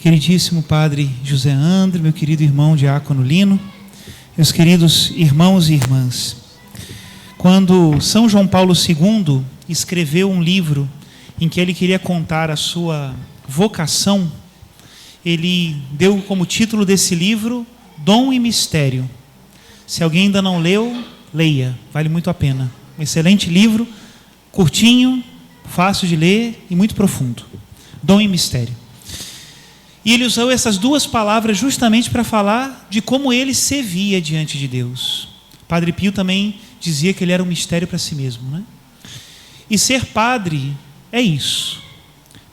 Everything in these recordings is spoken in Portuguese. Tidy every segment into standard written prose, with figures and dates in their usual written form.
Queridíssimo Padre José André, meu querido irmão Diácono Lino, meus queridos irmãos e irmãs. Quando São João Paulo II escreveu um livro em que ele queria contar a sua vocação, ele deu como título desse livro Dom e Mistério. Se alguém ainda não leu, leia, vale muito a pena. Um excelente livro, curtinho, fácil de ler e muito profundo. Dom e Mistério. E ele usou essas duas palavras justamente para falar de como ele se via diante de Deus. Padre Pio também dizia que ele era um mistério para si mesmo, né? E ser padre é isso.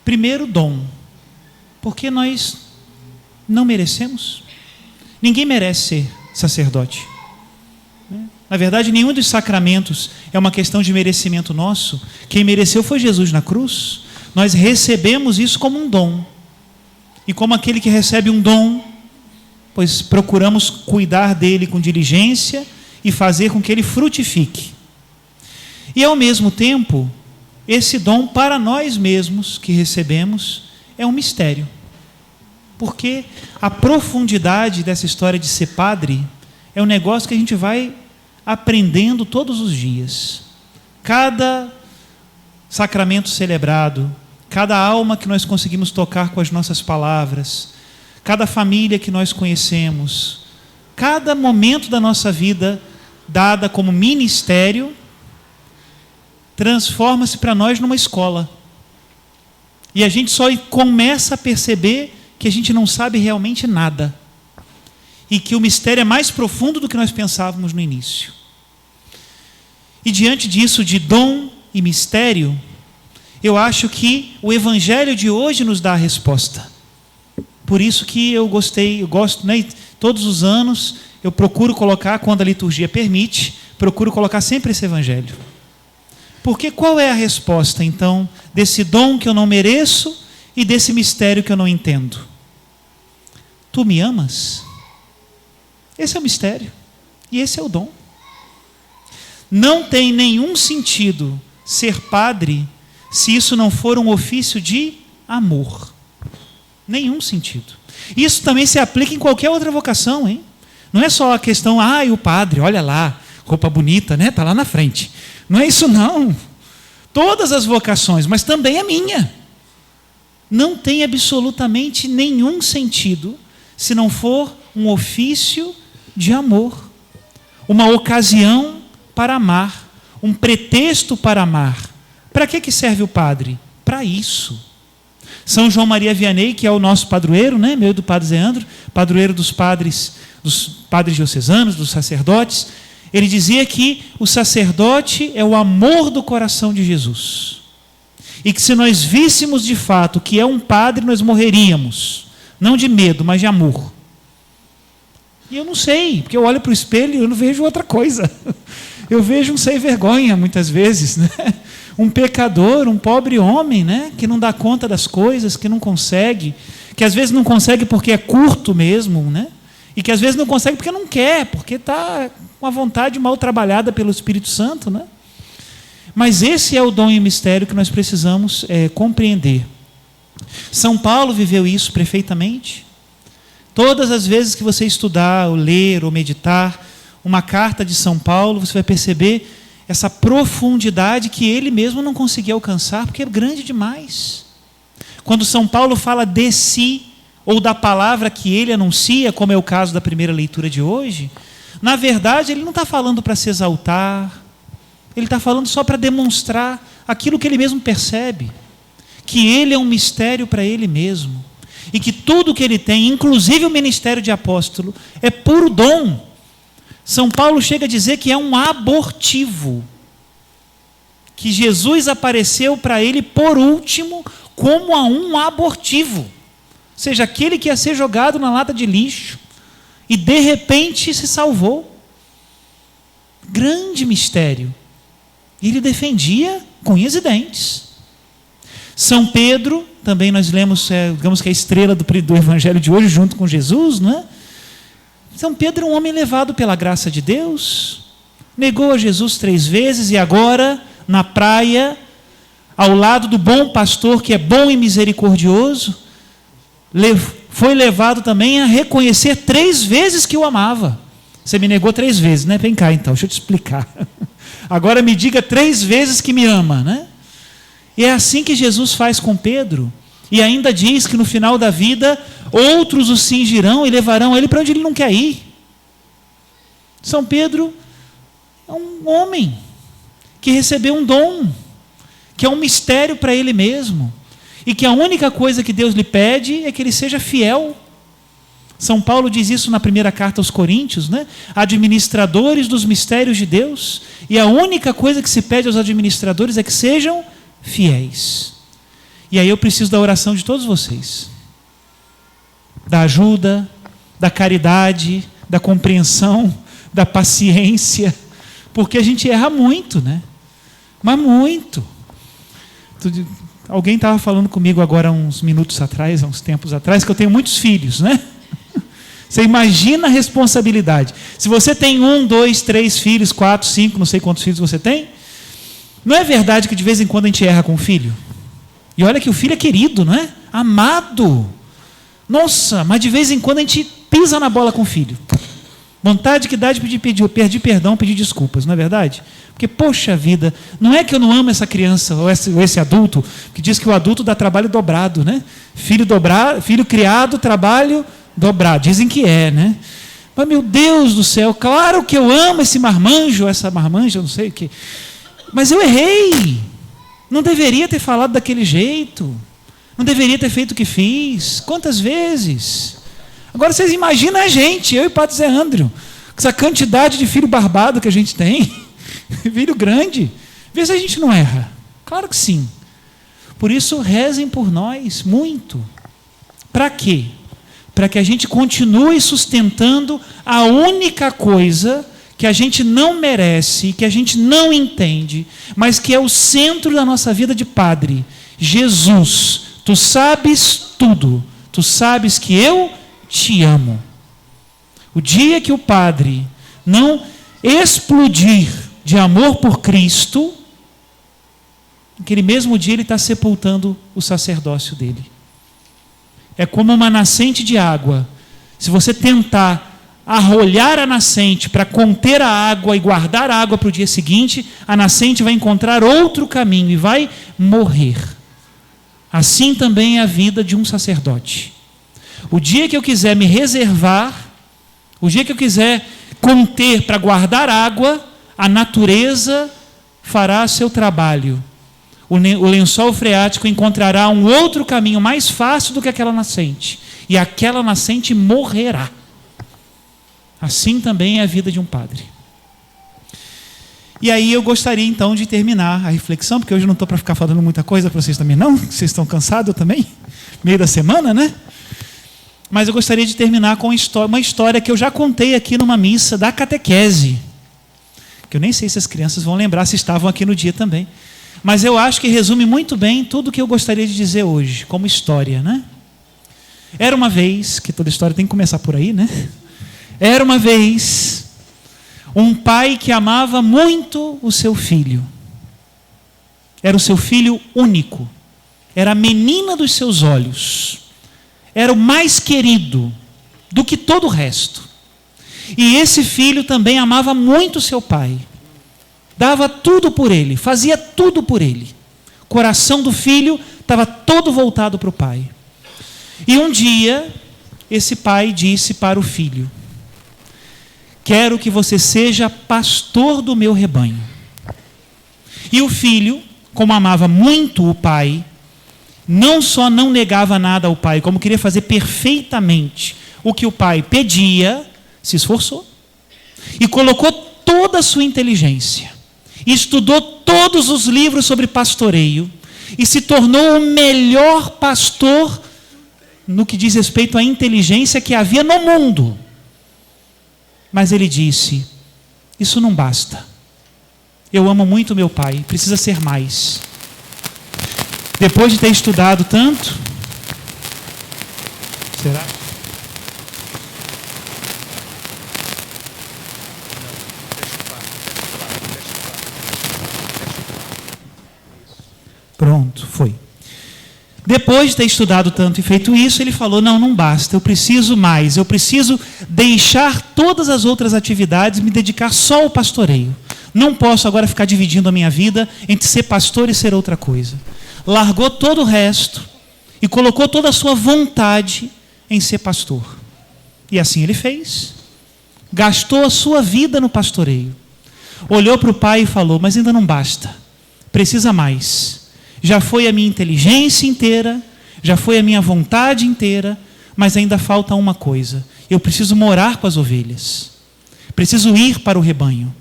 Primeiro, dom. Porque nós não merecemos. Ninguém merece ser sacerdote. Na verdade, nenhum dos sacramentos é uma questão de merecimento nosso. Quem mereceu foi Jesus na cruz. Nós recebemos isso como um dom. E como aquele que recebe um dom, pois procuramos cuidar dele com diligência e fazer com que ele frutifique. E ao mesmo tempo, esse dom para nós mesmos que recebemos é um mistério. Porque a profundidade dessa história de ser padre é um negócio que a gente vai aprendendo todos os dias. Cada sacramento celebrado, cada alma que nós conseguimos tocar com as nossas palavras, cada família que nós conhecemos, cada momento da nossa vida dada como ministério, transforma-se para nós numa escola. E a gente só começa a perceber que a gente não sabe realmente nada. E que o mistério é mais profundo do que nós pensávamos no início. E diante disso, de dom e mistério, eu acho que o Evangelho de hoje nos dá a resposta. Por isso que eu gosto, né, todos os anos, eu procuro colocar, quando a liturgia permite, procuro colocar sempre esse Evangelho. Porque qual é a resposta, então, desse dom que eu não mereço e desse mistério que eu não entendo? Tu me amas? Esse é o mistério. E esse é o dom. Não tem nenhum sentido ser padre se isso não for um ofício de amor. Nenhum sentido. Isso também se aplica em qualquer outra vocação, hein? Não é só a questão, o padre, olha lá, roupa bonita, né? Está lá na frente. Não é isso não. Todas as vocações, mas também a minha. Não tem absolutamente nenhum sentido se não for um ofício de amor. Uma ocasião para amar. Um pretexto para amar. Para que serve o padre? Para isso. São João Maria Vianney, que é o nosso padroeiro, né? Meu e do Padre Zé Andro, padroeiro dos padres diocesanos, dos sacerdotes, ele dizia que o sacerdote é o amor do coração de Jesus. E que se nós víssemos de fato que é um padre, nós morreríamos. Não de medo, mas de amor. E eu não sei, porque eu olho para o espelho e eu não vejo outra coisa. Eu vejo um sem vergonha, muitas vezes, né? Um pecador, um pobre homem, né? Que não dá conta das coisas, que não consegue, que às vezes não consegue porque é curto mesmo, né? E que às vezes não consegue porque não quer, porque está com a vontade mal trabalhada pelo Espírito Santo, né? Mas esse é o dom e o mistério que nós precisamos compreender. São Paulo viveu isso perfeitamente. Todas as vezes que você estudar, ou ler, ou meditar uma carta de São Paulo, você vai perceber essa profundidade que ele mesmo não conseguia alcançar, porque é grande demais. Quando São Paulo fala de si, ou da palavra que ele anuncia, como é o caso da primeira leitura de hoje, na verdade ele não está falando para se exaltar, ele está falando só para demonstrar aquilo que ele mesmo percebe, que ele é um mistério para ele mesmo, e que tudo que ele tem, inclusive o ministério de apóstolo, é puro dom. São Paulo chega a dizer que é um abortivo, que Jesus apareceu para ele por último como a um abortivo, ou seja, aquele que ia ser jogado na lata de lixo e de repente se salvou. Grande mistério. Ele defendia com unhas e dentes. São Pedro, também nós lemos, digamos que é a estrela do Evangelho de hoje, junto com Jesus, não é? São Pedro é um homem levado pela graça de Deus, negou a Jesus 3 vezes e agora, na praia, ao lado do bom pastor, que é bom e misericordioso, foi levado também a reconhecer 3 vezes que o amava. Você me negou 3 vezes, né? Vem cá então, deixa eu te explicar. Agora me diga 3 vezes que me ama, né? E é assim que Jesus faz com Pedro. E ainda diz que no final da vida, outros o cingirão e levarão ele para onde ele não quer ir. São Pedro é um homem que recebeu um dom, que é um mistério para ele mesmo, e que a única coisa que Deus lhe pede é que ele seja fiel. São Paulo diz isso na primeira carta aos Coríntios, né? Administradores dos mistérios de Deus, e a única coisa que se pede aos administradores é que sejam fiéis. E aí eu preciso da oração de todos vocês, da ajuda, da caridade, da compreensão, da paciência, porque a gente erra muito, né? Mas muito. Alguém estava falando comigo agora há uns minutos atrás, há uns tempos atrás, que eu tenho muitos filhos, né? Você imagina a responsabilidade. Se você tem 1, 2, 3 filhos, 4, 5, não sei quantos filhos você tem, não é verdade que de vez em quando a gente erra com o filho? E olha que o filho é querido, não é? Amado. Nossa, mas de vez em quando a gente pisa na bola com o filho. Vontade que dá de pedir perdão, pedir desculpas, não é verdade? Porque, poxa vida, não é que eu não amo essa criança ou esse adulto, que diz que o adulto dá trabalho dobrado, né? Filho criado, trabalho dobrado. Dizem que é, né? Mas, meu Deus do céu, claro que eu amo esse marmanjo, essa marmanja, não sei o quê. Mas eu errei. Não deveria ter falado daquele jeito. Não deveria ter feito o que fiz. Quantas vezes? Agora vocês imaginam a gente, eu e o Padre Zé André, com essa quantidade de filho barbado que a gente tem, filho grande, vê se a gente não erra. Claro que sim. Por isso, rezem por nós, muito. Para quê? Para que a gente continue sustentando a única coisa que a gente não merece, que a gente não entende, mas que é o centro da nossa vida de padre. Jesus, tu sabes tudo, tu sabes que eu te amo. O dia que o padre não explodir de amor por Cristo, naquele mesmo dia ele está sepultando o sacerdócio dele. É como uma nascente de água. Se você tentar arrolhar a nascente para conter a água e guardar a água para o dia seguinte, a nascente vai encontrar outro caminho e vai morrer. Assim também é a vida de um sacerdote. O dia que eu quiser me reservar, o dia que eu quiser conter para guardar água, a natureza fará seu trabalho. O lençol freático encontrará um outro caminho mais fácil do que aquela nascente. E aquela nascente morrerá. Assim também é a vida de um padre. E aí eu gostaria então de terminar a reflexão, porque hoje eu não estou para ficar falando muita coisa para vocês também não, vocês estão cansados também, meio da semana, né? Mas eu gostaria de terminar com uma história que eu já contei aqui numa missa da catequese, que eu nem sei se as crianças vão lembrar se estavam aqui no dia também, mas eu acho que resume muito bem tudo o que eu gostaria de dizer hoje, como história, né? Era uma vez, que toda história tem que começar por aí, né? Era uma vez um pai que amava muito o seu filho. Era o seu filho único. Era a menina dos seus olhos. Era o mais querido do que todo o resto. E esse filho também amava muito seu pai. Dava tudo por ele, fazia tudo por ele. O coração do filho estava todo voltado para o pai. E um dia, esse pai disse para o filho: quero que você seja pastor do meu rebanho. E o filho, como amava muito o pai, não só não negava nada ao pai, como queria fazer perfeitamente o que o pai pedia, se esforçou. E colocou toda a sua inteligência. E estudou todos os livros sobre pastoreio. E se tornou o melhor pastor no que diz respeito à inteligência que havia no mundo. Mas ele disse: isso não basta. Eu amo muito meu pai, precisa ser mais. Depois de ter estudado tanto, será? Pronto, foi. Depois de ter estudado tanto e feito isso, ele falou: não basta, eu preciso mais, eu preciso deixar todas as outras atividades e me dedicar só ao pastoreio. Não posso agora ficar dividindo a minha vida entre ser pastor e ser outra coisa. Largou todo o resto e colocou toda a sua vontade em ser pastor. E assim ele fez. Gastou a sua vida no pastoreio. Olhou para o pai e falou: mas ainda não basta, precisa mais. Já foi a minha inteligência inteira, já foi a minha vontade inteira, mas ainda falta uma coisa: eu preciso morar com as ovelhas, preciso ir para o rebanho,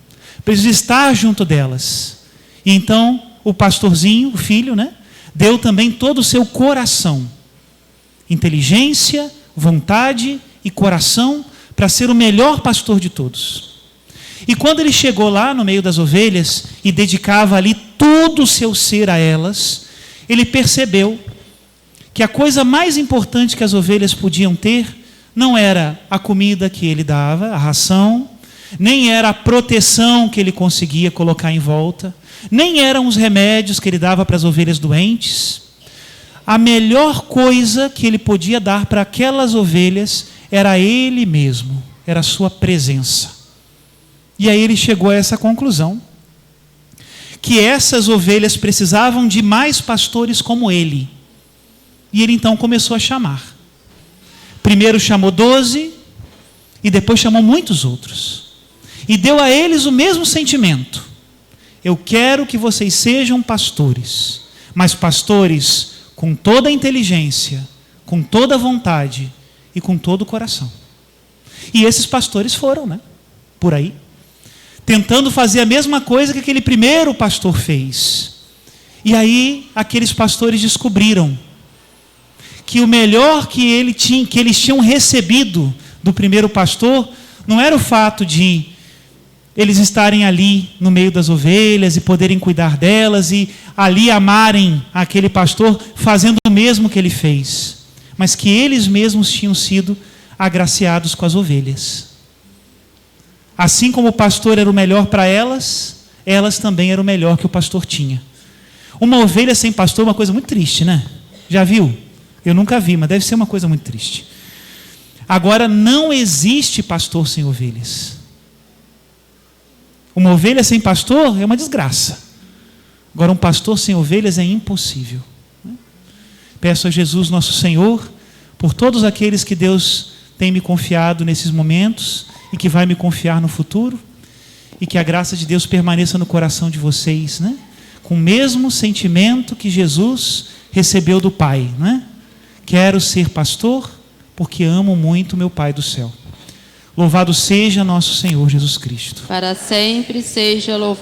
preciso estar junto delas. E então o pastorzinho, o filho, deu também todo o seu coração, inteligência, vontade e coração, para ser o melhor pastor de todos. E quando ele chegou lá no meio das ovelhas e dedicava ali todo o seu ser a elas, ele percebeu que a coisa mais importante que as ovelhas podiam ter não era a comida que ele dava, a ração, nem era a proteção que ele conseguia colocar em volta, nem eram os remédios que ele dava para as ovelhas doentes. A melhor coisa que ele podia dar para aquelas ovelhas era ele mesmo, era a sua presença. E aí ele chegou a essa conclusão, que essas ovelhas precisavam de mais pastores como ele. E ele então começou a chamar. Primeiro chamou 12, e depois chamou muitos outros. E deu a eles o mesmo sentimento: eu quero que vocês sejam pastores, mas pastores com toda a inteligência, com toda a vontade e com todo o coração. E esses pastores foram, por aí, tentando fazer a mesma coisa que aquele primeiro pastor fez. E aí aqueles pastores descobriram que o melhor que eles tinham recebido do primeiro pastor não era o fato de eles estarem ali no meio das ovelhas e poderem cuidar delas e ali amarem aquele pastor fazendo o mesmo que ele fez, mas que eles mesmos tinham sido agraciados com as ovelhas. Assim como o pastor era o melhor para elas, elas também eram o melhor que o pastor tinha. Uma ovelha sem pastor é uma coisa muito triste, Já viu? Eu nunca vi, mas deve ser uma coisa muito triste. Agora, não existe pastor sem ovelhas. Uma ovelha sem pastor é uma desgraça. Agora, um pastor sem ovelhas é impossível. Peço a Jesus, nosso Senhor, por todos aqueles que Deus tem me confiado nesses momentos e que vai me confiar no futuro, e que a graça de Deus permaneça no coração de vocês, com o mesmo sentimento que Jesus recebeu do Pai, Quero ser pastor porque amo muito meu Pai do céu. Louvado seja nosso Senhor Jesus Cristo. Para sempre seja louvado.